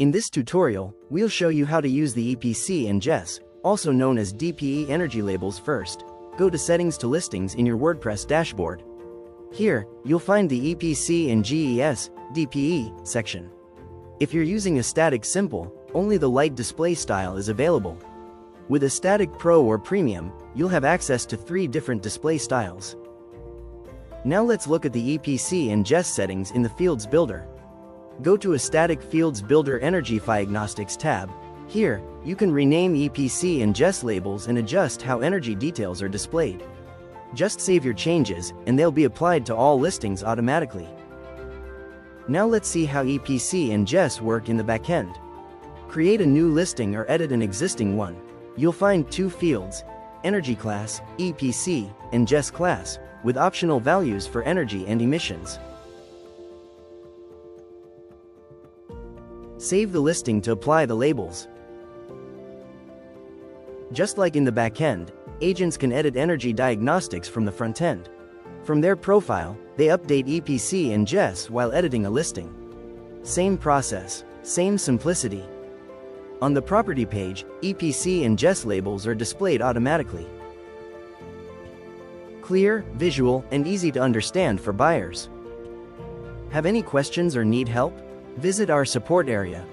In this tutorial, we'll show you how to use the EPC and GES, also known as DPE energy labels first. Go to Settings to Listings in your WordPress dashboard. Here, you'll find the EPC and GES, DPE, section. If you're using Estatik Simple, only the light display style is available. With Estatik Pro or Premium, you'll have access to 3 different display styles. Now let's look at the EPC and GES settings in the Fields Builder. Go to Estatik Fields Builder Energy Diagnostics tab. Here, you can rename EPC and GES labels and adjust how energy details are displayed. Just save your changes, and they'll be applied to all listings automatically. Now let's see how EPC and GES work in the backend. Create a new listing or edit an existing one. You'll find 2 fields, Energy Class, EPC, and GES Class, with optional values for energy and emissions. Save the listing to apply the labels. Just like in the backend, agents can edit energy diagnostics from the front end. From their profile, they update EPC and GES while editing a listing. Same process, same simplicity. On the property page, EPC and GES labels are displayed automatically. Clear, visual, and easy to understand for buyers. Have any questions or need help? Visit our support area.